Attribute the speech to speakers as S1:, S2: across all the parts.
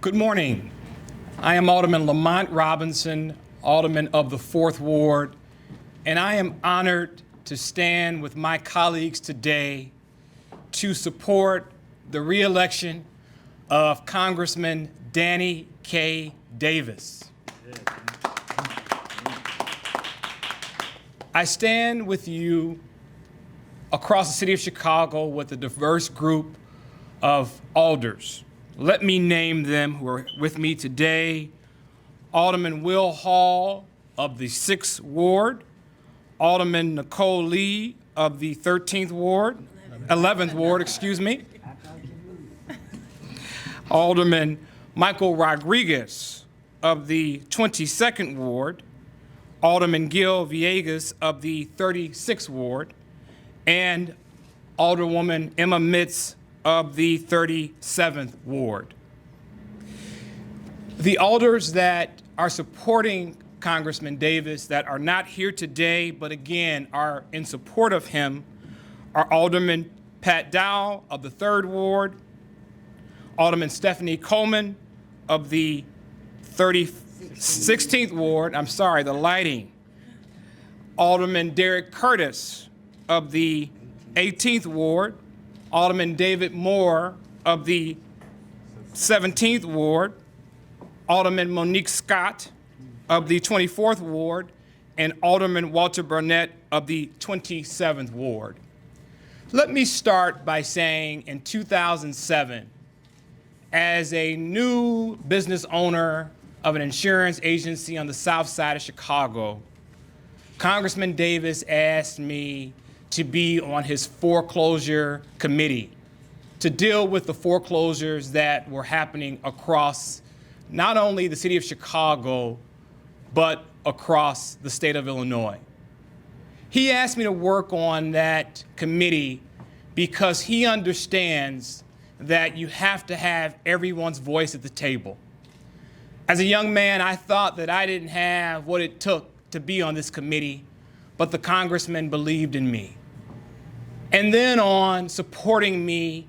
S1: Good morning. I am Alderman Lamont Robinson, Alderman of the 4th Ward, and I am honored to stand with my colleagues today to support the re-election of Congressman Danny K. Davis. I stand with you across the city of Chicago with a diverse group of alders. Let me name them who are with me today. Alderman Will Hall of the 6th Ward, Alderman Nicole Lee of the 11th Ward, excuse me. Alderman Michael Rodriguez of the 22nd Ward, Alderman Gil Villegas of the 36th Ward, and Alderwoman Emma Mitz of the 37th Ward. The alders that are supporting Congressman Davis that are not here today, but again are in support of him, are Alderman Pat Dowell of the 3rd Ward, Alderman Stephanie Coleman of the 16th Ward, I'm sorry, the lighting, Alderman Derek Curtis of the 18th Ward, Alderman David Moore of the 17th Ward, Alderman Monique Scott of the 24th Ward, and Alderman Walter Burnett of the 27th Ward. Let me start by saying in 2007, as a new business owner of an insurance agency on the south side of Chicago, Congressman Davis asked me to be on his foreclosure committee to deal with the foreclosures that were happening across not only the city of Chicago, but across the state of Illinois. He asked me to work on that committee because he understands that you have to have everyone's voice at the table. As a young man, I thought that I didn't have what it took to be on this committee, but the congressman believed in me. And then on supporting me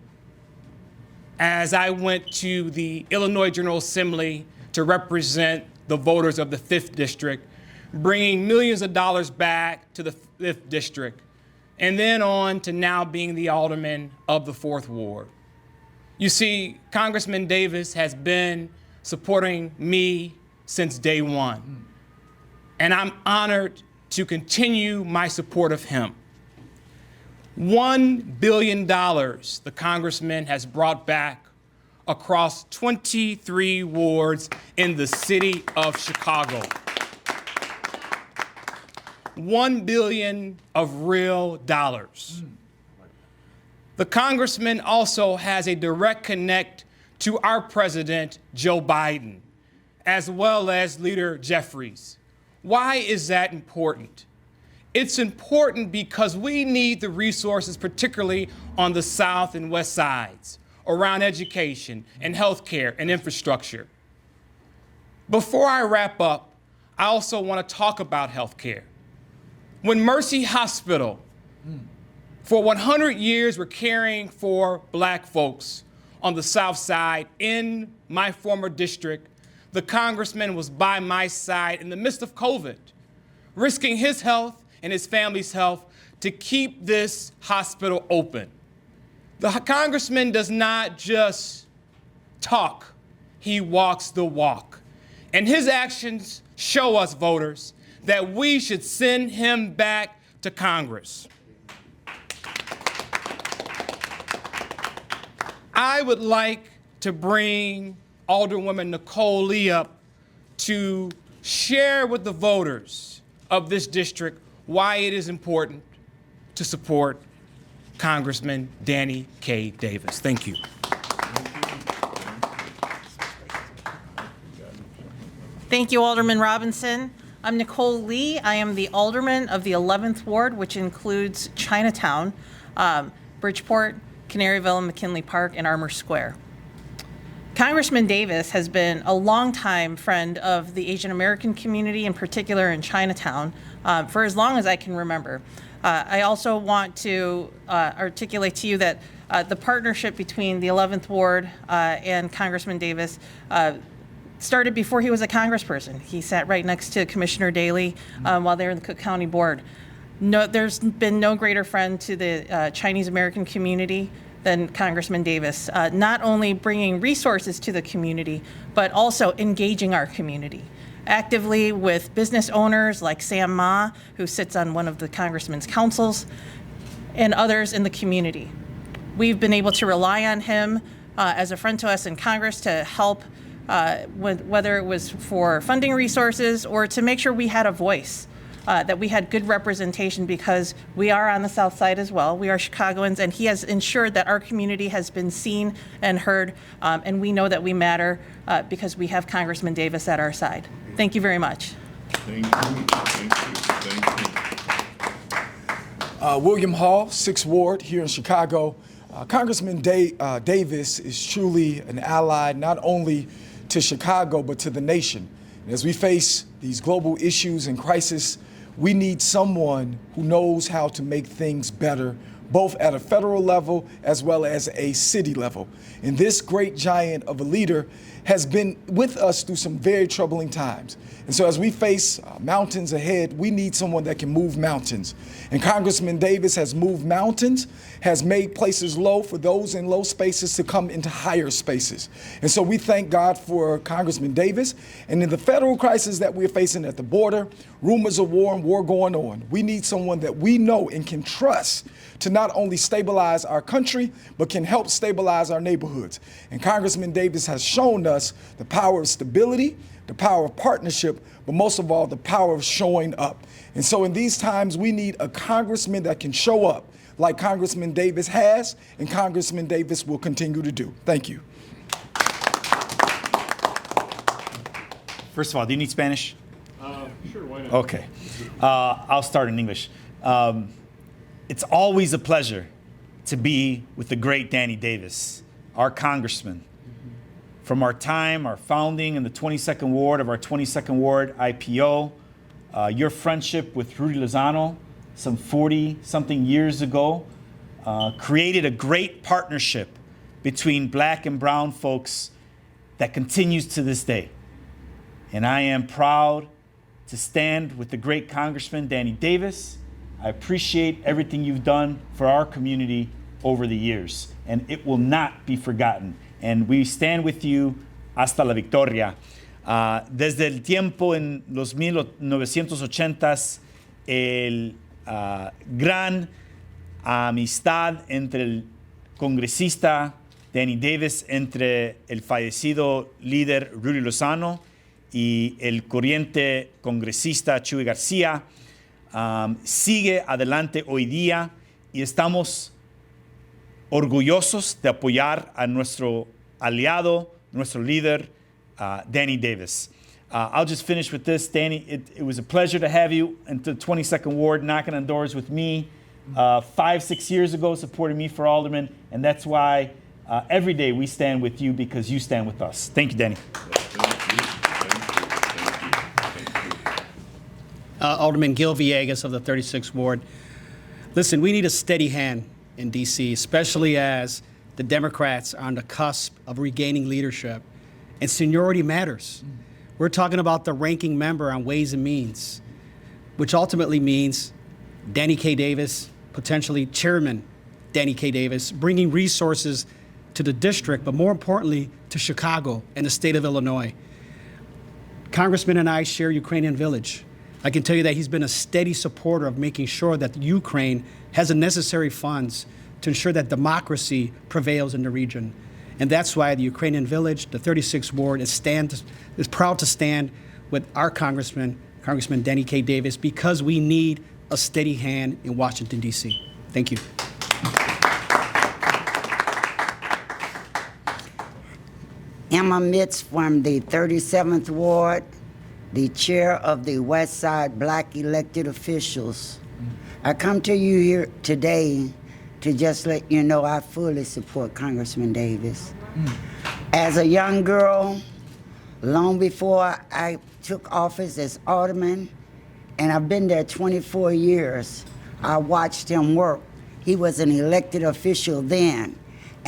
S1: as I went to the Illinois General Assembly to represent the voters of the 5th District, bringing millions of dollars back to the 5th District, and then on to now being the alderman of the 4th Ward. You see, Congressman Davis has been supporting me since day one, and I'm honored to continue my support of him. $1 billion the congressman has brought back across 23 wards in the city of Chicago. $1 billion of real dollars. The congressman also has a direct connect to our president, Joe Biden, as well as Leader Jeffries. Why is that important? It's important because we need the resources, particularly on the south and west sides, around education and healthcare and infrastructure. Before I wrap up, I also want to talk about healthcare. When Mercy Hospital, for 100 years, were caring for black folks on the south side in my former district, the congressman was by my side in the midst of COVID, risking his health and his family's health to keep this hospital open. The congressman does not just talk, he walks the walk. And his actions show us voters that we should send him back to Congress. I would like to bring Alderwoman Nicole Lee up to share with the voters of this district why it is important to support Congressman Danny K. Davis. Thank you.
S2: Thank you, Alderman Robinson. I'm Nicole Lee. I am the alderman of the 11th Ward, which includes Chinatown, Bridgeport, Canaryville, and McKinley Park, and Armour Square. Congressman Davis has been a longtime friend of the Asian American community, in particular in Chinatown, for as long as I can remember. I also want to articulate to you that The partnership between the 11th Ward and Congressman Davis started before he was a congressperson. He sat right next to Commissioner Daley while they were in the Cook County Board. No, there's been no greater friend to the Chinese American community than Congressman Davis, not only bringing resources to the community, but also engaging our community actively with business owners like Sam Ma, who sits on one of the congressman's councils, and others in the community. We've been able to rely on him as a friend to us in Congress to help, whether it was for funding resources or to make sure we had a voice, that we had good representation, because we are on the South Side as well. We are Chicagoans, and he has ensured that our community has been seen and heard, and we know that we matter because we have Congressman Davis at our side. Thank you very much.
S3: Thank you. Thank you.
S4: William Hall, 6th Ward here in Chicago. Congressman Davis is truly an ally not only to Chicago but to the nation. And as we face these global issues and crisis, we need someone who knows how to make things better, both at a federal level as well as a city level. And this great giant of a leader has been with us through some very troubling times. And so as we face mountains ahead, we need someone that can move mountains. And Congressman Davis has moved mountains, has made places low for those in low spaces to come into higher spaces. And so we thank God for Congressman Davis. And in the federal crisis that we're facing at the border, rumors of war and war going on, we need someone that we know and can trust to not only stabilize our country, but can help stabilize our neighborhoods. And Congressman Davis has shown us the power of stability, the power of partnership, but most of all, the power of showing up. And so in these times, we need a congressman that can show up like Congressman Davis has, and Congressman Davis will continue to do. Thank you.
S5: First of all, do you need Spanish?
S3: Sure, why not?
S5: Okay. I'll start in English. It's always a pleasure to be with the great Danny Davis, our congressman. From our time, our founding in the 22nd Ward of our 22nd Ward IPO, your friendship with Rudy Lozano some 40-something years ago created a great partnership between black and brown folks that continues to this day. And I am proud to stand with the great Congressman Danny Davis. I appreciate everything you've done for our community over the years, and it will not be forgotten. And we stand with you hasta la victoria. Desde el tiempo en los 1980s, el gran amistad entre el congresista Danny Davis, entre el fallecido líder Rudy Lozano y el corriente congresista Chuy García, sigue adelante hoy día, y estamos orgullosos de apoyar a nuestro aliado, nuestro líder, Danny Davis. I'll just finish with this. Danny, it was a pleasure to have you into the 22nd Ward knocking on doors with me 5-6 years ago, supporting me for alderman, and that's why every day we stand with you, because you stand with us. Thank you, Danny.
S6: Alderman Gil Villegas of the 36th Ward. Listen, we need a steady hand in D.C., especially as the Democrats are on the cusp of regaining leadership. And seniority matters. We're talking about the ranking member on Ways and Means, which ultimately means Danny K. Davis, potentially Chairman Danny K. Davis, bringing resources to the district, but more importantly, to Chicago and the state of Illinois. Congressman and I share Ukrainian Village. I can tell you that he's been a steady supporter of making sure that Ukraine has the necessary funds to ensure that democracy prevails in the region. And that's why the Ukrainian Village, the 36th Ward, is proud to stand with our Congressman Danny K. Davis, because we need a steady hand in Washington, D.C. Thank you.
S7: Emma Mitz from the 37th Ward, the chair of the West Side Black Elected Officials. I come to you here today to just let you know I fully support Congressman Davis. As a young girl, long before I took office as alderman, and I've been there 24 years, I watched him work. He was an elected official then.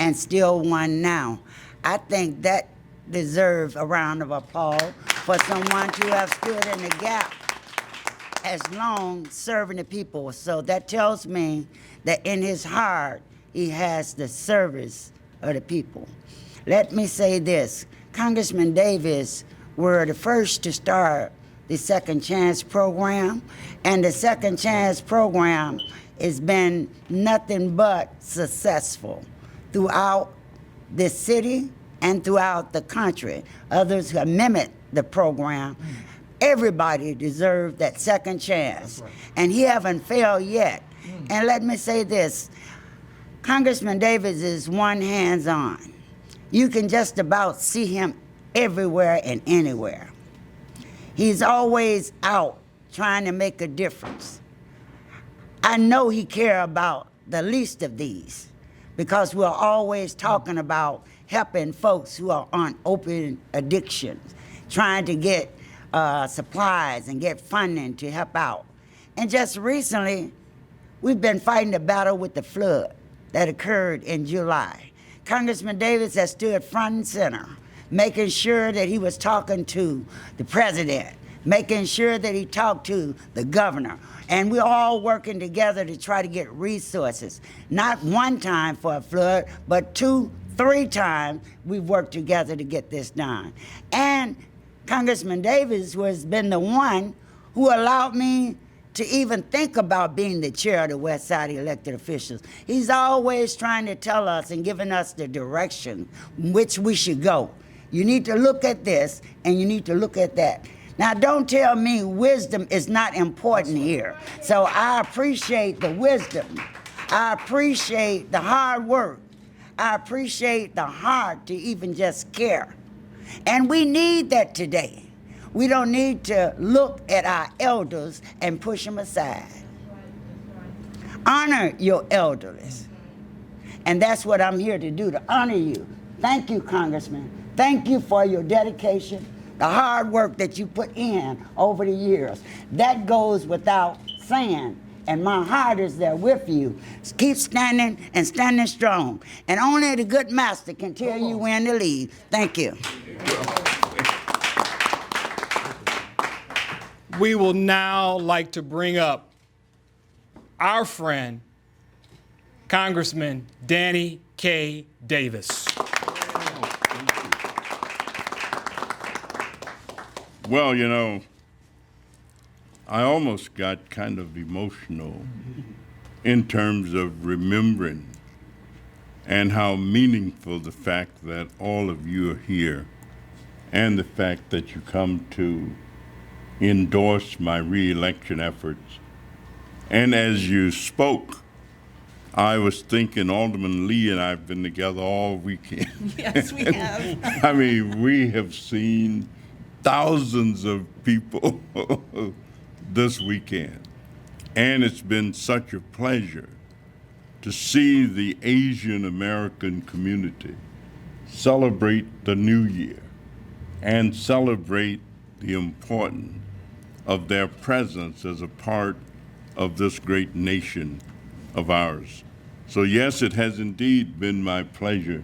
S7: and still one now. I think that deserves a round of applause for someone to have stood in the gap as long serving the people. So that tells me that in his heart, he has the service of the people. Let me say this, Congressman Davis were the first to start the Second Chance program, and the Second Chance program has been nothing but successful throughout this city and throughout the country. Others have mimicked the program. Everybody deserves that second chance, and he haven't failed yet. And let me say this, Congressman Davis is one hands-on. You can just about see him everywhere and anywhere. He's always out trying to make a difference. I know he cares about the least of these because we're always talking about helping folks who are on opiate addictions, trying to get supplies and get funding to help out. And just recently, we've been fighting the battle with the flood that occurred in July. Congressman Davis has stood front and center, making sure that he was talking to the president, making sure that he talked to the governor. And we're all working together to try to get resources. Not one time for a flood, but 2, 3 times we've worked together to get this done. And Congressman Davis has been the one who allowed me to even think about being the chair of the West Side elected officials. He's always trying to tell us and giving us the direction in which we should go. You need to look at this and you need to look at that. Now, don't tell me wisdom is not important here. So I appreciate the wisdom. I appreciate the hard work. I appreciate the heart to even just care. And we need that today. We don't need to look at our elders and push them aside. Honor your elders. And that's what I'm here to do, to honor you. Thank you, Congressman. Thank you for your dedication, the hard work that you put in over the years. That goes without saying. And my heart is there with you. Keep standing and standing strong. And only the good master can tell you when to leave. Thank you.
S1: We will now like to bring up our friend, Congressman Danny K. Davis.
S3: Well, you know, I almost got kind of emotional in terms of remembering and how meaningful the fact that all of you are here and the fact that you come to endorse my re-election efforts. And as you spoke, I was thinking Alderman Lee and I have been together all weekend.
S2: Yes, we have.
S3: I mean, we have seen thousands of people this weekend. And it's been such a pleasure to see the Asian American community celebrate the new year and celebrate the importance of their presence as a part of this great nation of ours. So yes, it has indeed been my pleasure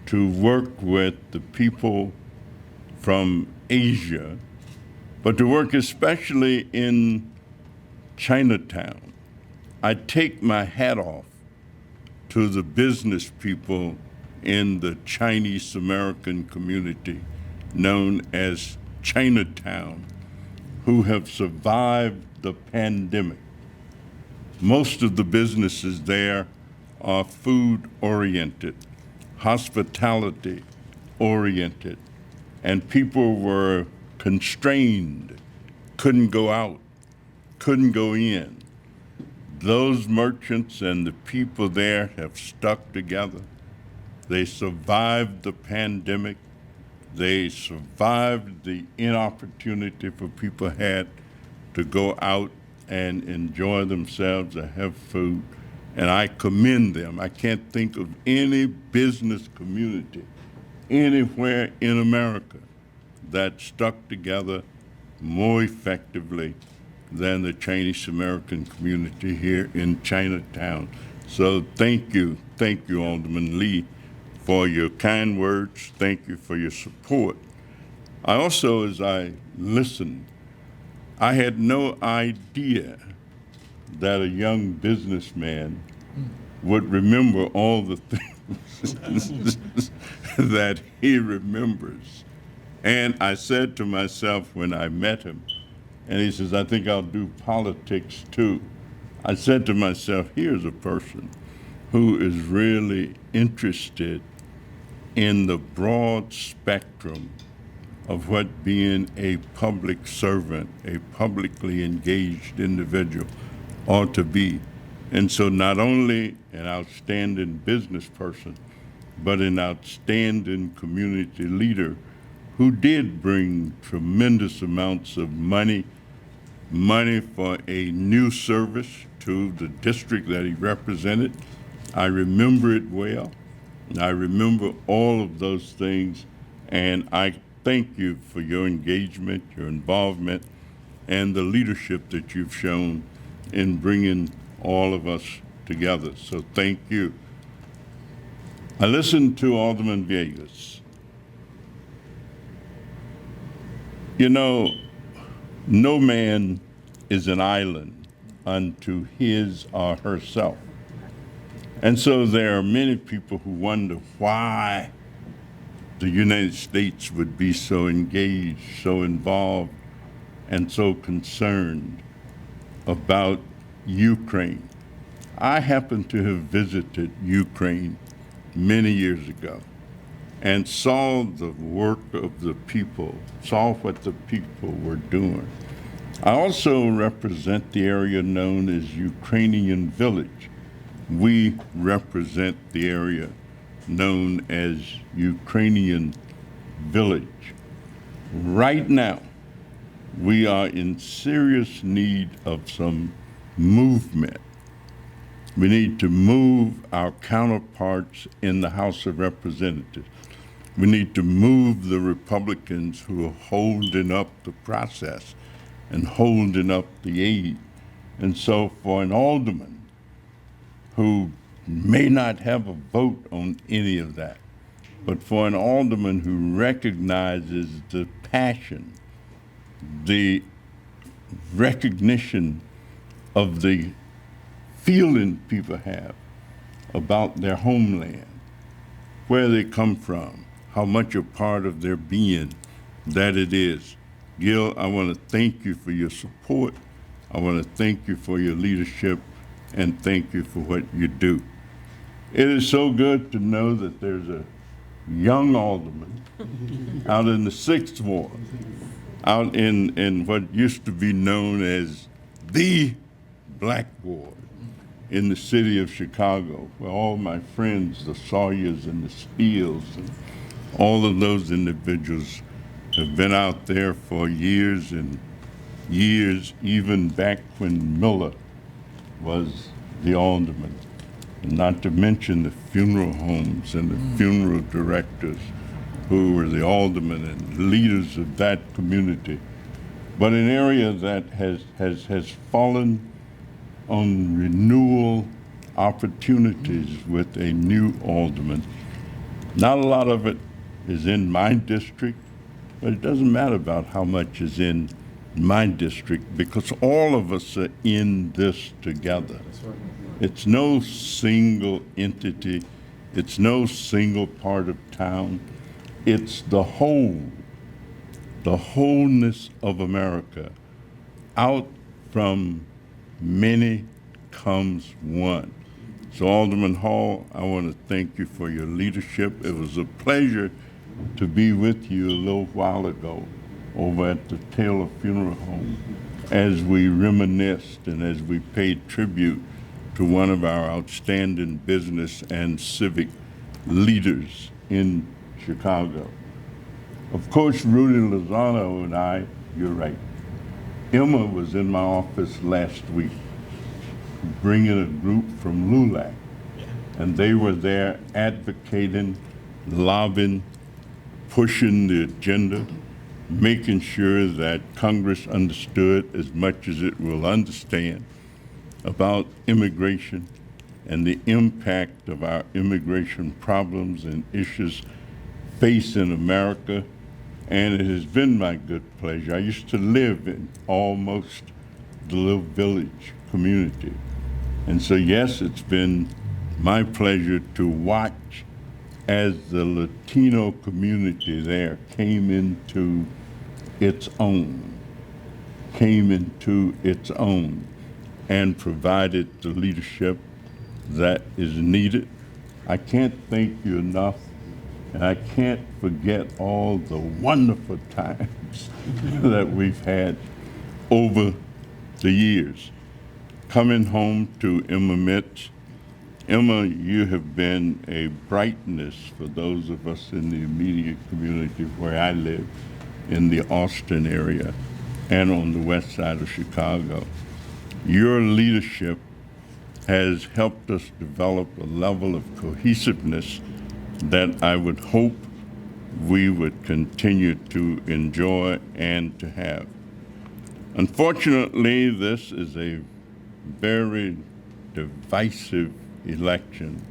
S3: to work with the people from Asia, but to work especially in Chinatown. I take my hat off to the business people in the Chinese American community known as Chinatown, who have survived the pandemic. Most of the businesses there are food-oriented, hospitality-oriented, and people were constrained, couldn't go out, couldn't go in. Those merchants and the people there have stuck together. They survived the pandemic. They survived the inopportunity for people had to go out and enjoy themselves or have food. And I commend them. I can't think of any business community anywhere in America that stuck together more effectively than the Chinese American community here in Chinatown. So thank you, Alderman Lee. for your kind words. Thank you for your support. I also, as I listened, I had no idea that a young businessman would remember all the things that he remembers. And I said to myself when I met him, and he says, I think I'll do politics too. I said to myself, here's a person who is really interested in the broad spectrum of what being a public servant, a publicly engaged individual ought to be. And so not only an outstanding business person, but an outstanding community leader who did bring tremendous amounts of money for a new service to the district that he represented. I remember it well. I remember all of those things, and I thank you for your engagement, your involvement, and the leadership that you've shown in bringing all of us together. So thank you. I listened to Alderman Villegas. You know, no man is an island unto his or herself. And so there are many people who wonder why the United States would be so engaged, so involved, and so concerned about Ukraine. I happen to have visited Ukraine many years ago and saw the work of the people, saw what the people were doing. I also represent the area known as Ukrainian Village. We represent the area known as Ukrainian Village. Right now, we are in serious need of some movement. We need to move our counterparts in the House of Representatives. We need to move the Republicans who are holding up the process and holding up the aid. And so for an alderman who may not have a vote on any of that, but for an alderman who recognizes the passion, the recognition of the feeling people have about their homeland, where they come from, how much a part of their being that it is. Gil, I want to thank you for your support. I want to thank you for your leadership, and thank you for what you do. It is so good to know that there's a young alderman out in the 6th Ward, out in what used to be known as the Black Ward in the city of Chicago, where all my friends, the Sawyers and the Steels, and all of those individuals have been out there for years and years, even back when Miller was the alderman. And not to mention the funeral homes and the funeral directors who were the aldermen and leaders of that community. But an area that has fallen on renewal opportunities with a new alderman. Not a lot of it is in my district, but it doesn't matter about how much is in my district because all of us are in this together. It's no single entity. It's no single part of town. It's the whole, the wholeness of America. Out from many comes one. So Alderman Hall, I want to thank you for your leadership. It was a pleasure to be with you a little while ago over at the Taylor Funeral Home as we reminisced and as we paid tribute to one of our outstanding business and civic leaders in Chicago. Of course, Rudy Lozano and I, you're right. Emma was in my office last week bringing a group from LULAC, and they were there advocating, lobbying, pushing the agenda, making sure that Congress understood as much as it will understand about immigration and the impact of our immigration problems and issues facing America. And it has been my good pleasure. I used to live in almost the little village community. And so, yes, it's been my pleasure to watch as the Latino community there came into its own, and provided the leadership that is needed. I can't thank you enough, and I can't forget all the wonderful times that we've had over the years. Coming home to Emma Mitz, Emma, you have been a brightness for those of us in the immediate community where I live, in the Austin area and on the west side of Chicago. Your leadership has helped us develop a level of cohesiveness that I would hope we would continue to enjoy and to have. Unfortunately, this is a very divisive election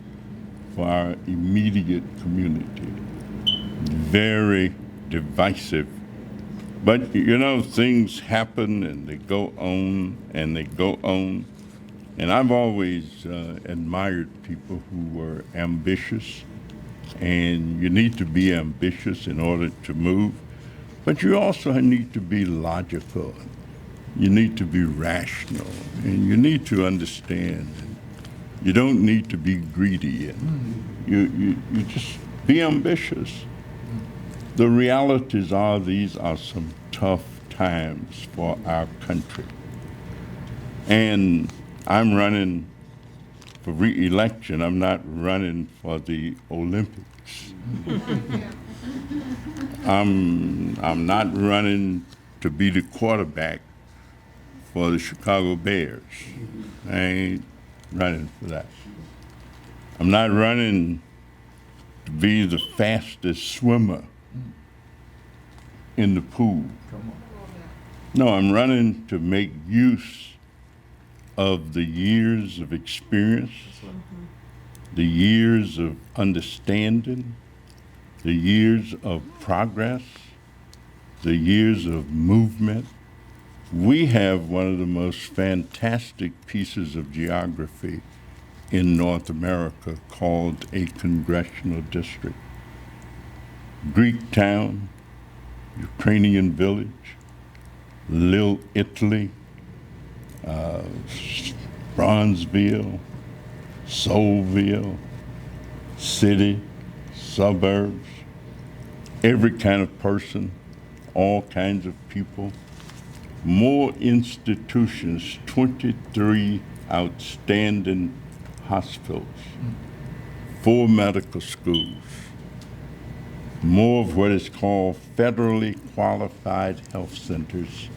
S3: for our immediate community. Very divisive. But you know, things happen and they go on and they go on. And I've always admired people who were ambitious, and you need to be ambitious in order to move, but you also need to be logical. You need to be rational, and you need to understand. You don't need to be greedy, and you just be ambitious. The realities are these are some tough times for our country. And I'm running for re-election. I'm not running for the Olympics. I'm not running to be the quarterback for the Chicago Bears. I ain't running for that. I'm not running to be the fastest swimmer in the pool. No, I'm running to make use of the years of experience, the years of understanding, the years of progress, the years of movement. We have one of the most fantastic pieces of geography in North America called a congressional district. Greektown, Ukrainian Village, Little Italy, Bronzeville, Soulville, city, suburbs, every kind of person, all kinds of people, more institutions, 23 outstanding hospitals, 4 medical schools, more of what is called federally qualified health centers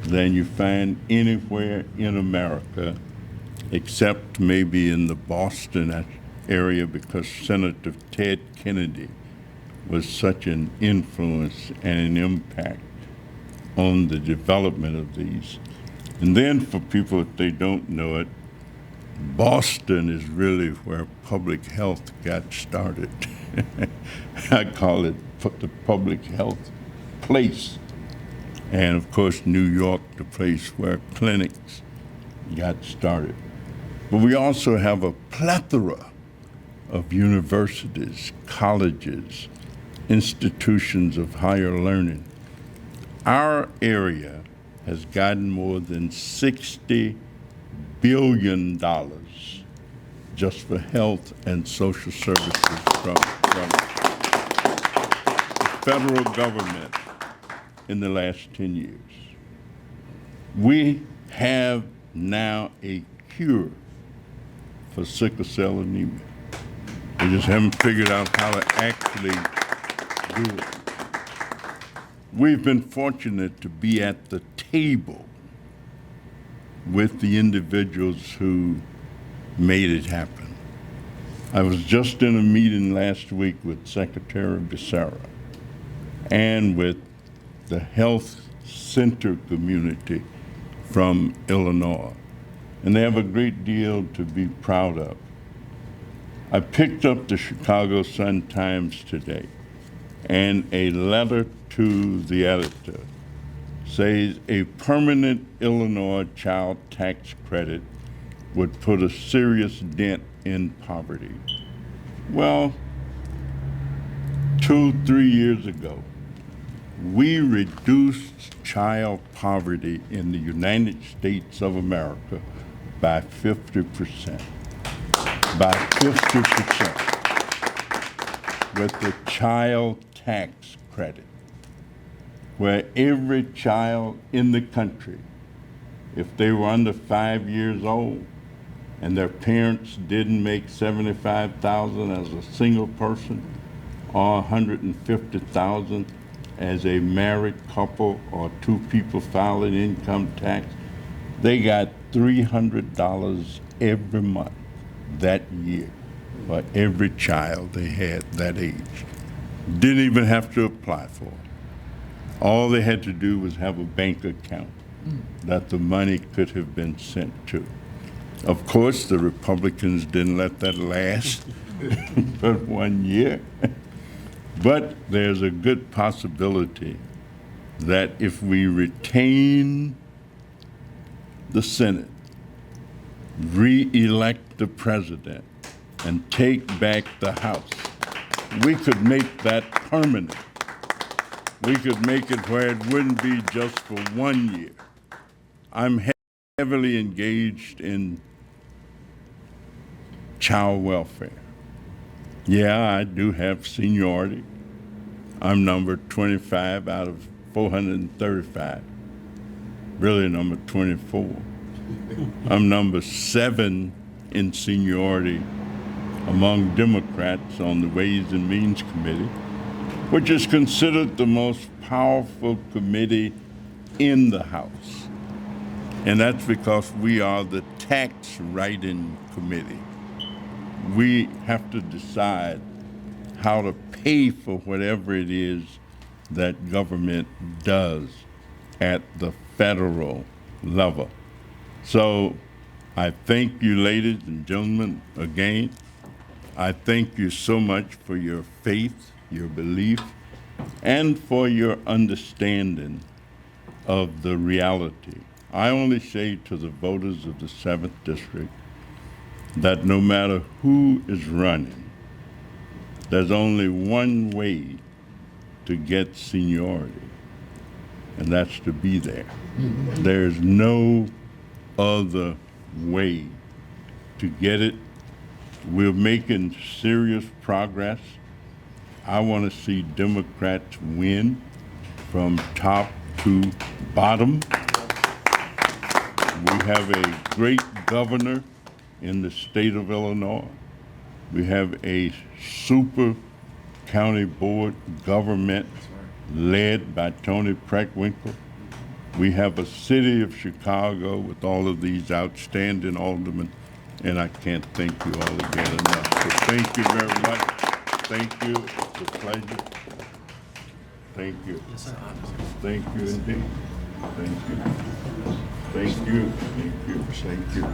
S3: than you find anywhere in America, except maybe in the Boston area, because Senator Ted Kennedy was such an influence and an impact on the development of these. And then for people, if they don't know it, Boston is really where public health got started. I call it the public health place. And of course, New York, the place where clinics got started. But we also have a plethora of universities, colleges, institutions of higher learning. Our area has gotten more than $60 billion just for health and social services from the federal government in the last 10 years. We have now a cure for sickle cell anemia. We just haven't figured out how to actually do it. We've been fortunate to be at the table with the individuals who made it happen. I was just in a meeting last week with Secretary Becerra and with the health center community from Illinois. And they have a great deal to be proud of. I picked up the Chicago Sun-Times today, and a letter to the editor says a permanent Illinois child tax credit would put a serious dent in poverty. Well, 2-3 years ago, we reduced child poverty in the United States of America by 50%. By 50% with the child tax credit, where every child in the country, if they were under 5 years old and their parents didn't make $75,000 as a single person or $150,000 as a married couple or two people filing income tax, they got $300 every month that year for every child they had that age. Didn't even have to apply for it. All they had to do was have a bank account that the money could have been sent to. Of course, the Republicans didn't let that last but 1 year. But there's a good possibility that if we retain the Senate, re-elect the president, and take back the House, we could make that permanent. We could make it where it wouldn't be just for 1 year. I'm heavily engaged in child welfare. Yeah, I do have seniority. I'm number 25 out of 435, really number 24. I'm number 7 in seniority among Democrats on the Ways and Means Committee, which is considered the most powerful committee in the House. And that's because we are the tax writing committee. We have to decide how to pay for whatever it is that government does at the federal level. So I thank you, ladies and gentlemen, again. I thank you so much for your faith, your belief, and for your understanding of the reality. I only say to the voters of the 7th District that no matter who is running, there's only one way to get seniority, and that's to be there. There's no other way to get it. We're making serious progress. I want to see Democrats win from top to bottom. We have a great governor in the state of Illinois. We have a super county board government led by Tony Preckwinkle. We have a city of Chicago with all of these outstanding aldermen, and I can't thank you all again enough. So thank you very much. Thank you. It's a pleasure. Thank you. Thank you indeed. Thank you. Thank you. Thank you. Thank you.